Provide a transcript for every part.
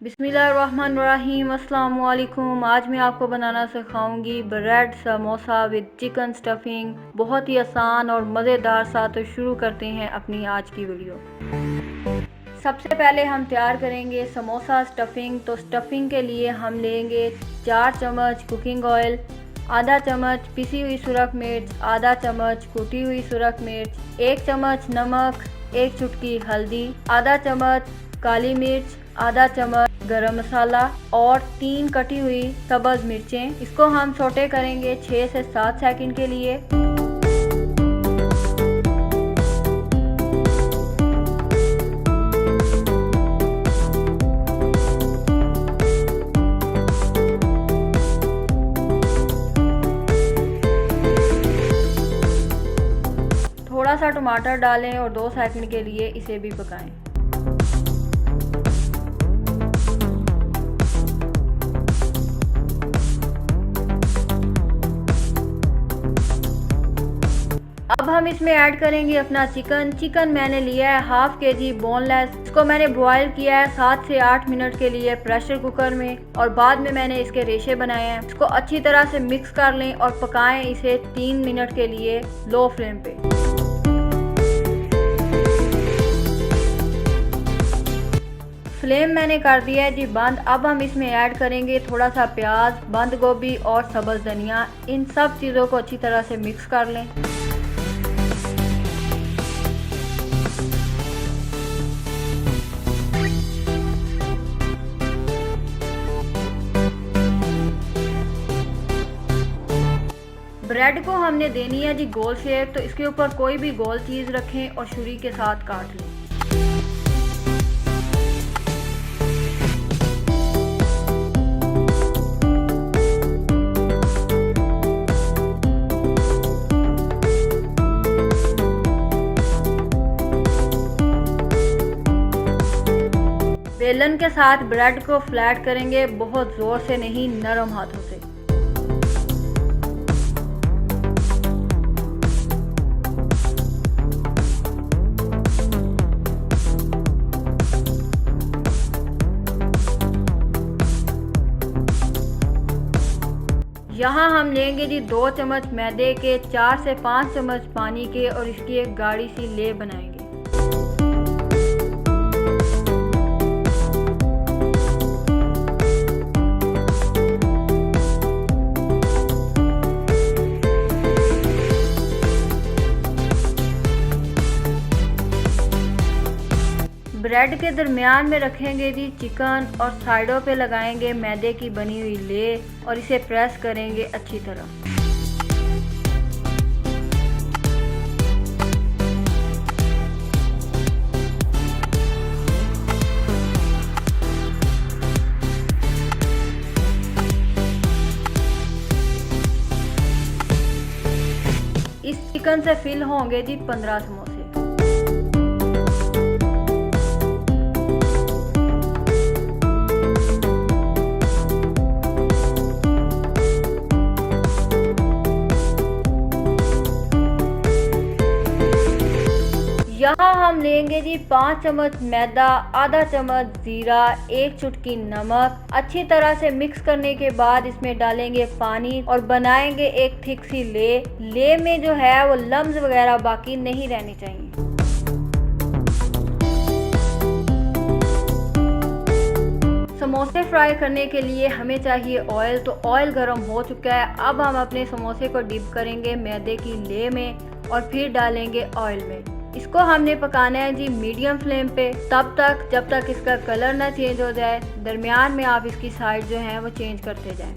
बिस्मिल्लाहिर्रहमानिर्रहीम। अस्सलाम वालेकुम। आज मैं आपको बनाना सिखाऊंगी bread samosa with chicken stuffing. बहुत ही आसान और मज़ेदार सा। तो शुरू करते हैं अपनी आज की वीडियो। सबसे पहले हम तैयार करेंगे समोसा स्टफिंग। तो स्टफिंग के लिए हम लेंगे 4 चम्मच कुकिंग ऑयल, आधा चम्मच पिसी हुई सुरख मिर्च, आधा चम्मच कुटी हुई सुरख मिर्च, 1 चम्मच नमक, 1 चुटकी हल्दी, आधा चम्मच काली मिर्च, आधा चम्मच गरम मसाला और 3 कटी हुई सब्ज़ मिर्चें। इसको हम सौटे करेंगे 6 से 7 सेकंड के लिए। थोड़ा सा टमाटर डालें और 2 सेकंड के लिए इसे भी पकाएं। अब हम इसमें ऐड करेंगे अपना चिकन मैंने लिया है हाफ केजी बोनलेस। इसको मैंने बॉईल किया है 7 से 8 मिनट के लिए प्रेशर कुकर में और बाद में मैंने इसके रेशे बनाए हैं। इसको अच्छी तरह से मिक्स कर लें और पकाएं इसे 3 मिनट के लिए लो फ्लेम पे। फ्लेम मैंने कर दिया है जी बंद। अब हम इसमें ऐड करेंगे थोड़ा सा प्याज, बंद गोभी और सब्ज़ धनिया। इन सब चीज़ों को अच्छी तरह से मिक्स कर लें। ब्रेड को हमने देनी है जी गोल शेप। तो इसके ऊपर कोई भी गोल चीज़ रखें और छुरी के साथ काट लें। बेलन के साथ ब्रेड को फ्लैट करेंगे, बहुत जोर से नहीं, नरम हाथों से। यहाँ हम लेंगे जी 2 चम्मच मैदे के, 4 से 5 चम्मच पानी के और इसकी एक गाढ़ी सी लेप बनाएंगे। ब्रेड के दरमियान में रखेंगे जी चिकन और साइडों पे लगाएंगे मैदे की बनी हुई ले और इसे प्रेस करेंगे अच्छी तरह। इस चिकन से फिल होंगे जी 15 समोसे। यहाँ हम लेंगे जी 5 चम्मच मैदा, आधा चम्मच जीरा, 1 चुटकी नमक। अच्छी तरह से मिक्स करने के बाद इसमें डालेंगे पानी और बनाएंगे एक थिक सी ले में जो है वो लम्स वगैरह बाकी नहीं रहनी चाहिए। समोसे फ्राई करने के लिए हमें चाहिए ऑयल। तो ऑयल गर्म हो चुका है। अब हम अपने समोसे को डिप करेंगे मैदे की ले में और फिर डालेंगे ऑयल में। इसको हमने पकाना है जी मीडियम फ्लेम पे तब तक जब तक इसका कलर ना चेंज हो जाए। दरमियान में आप इसकी साइड जो है वो चेंज करते जाएं।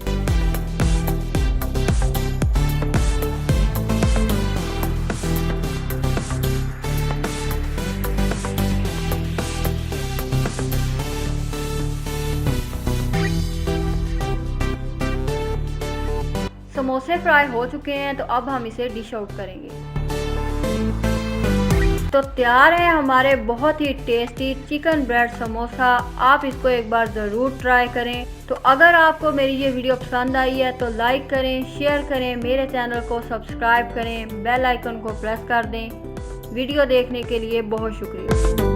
समोसे फ्राई हो चुके हैं तो अब हम इसे डिश आउट करेंगे। तो तैयार है हमारे बहुत ही टेस्टी चिकन ब्रेड समोसा। आप इसको एक बार ज़रूर ट्राई करें। तो अगर आपको मेरी ये वीडियो पसंद आई है तो लाइक करें, शेयर करें, मेरे चैनल को सब्सक्राइब करें, बेल आइकन को प्रेस कर दें। वीडियो देखने के लिए बहुत शुक्रिया।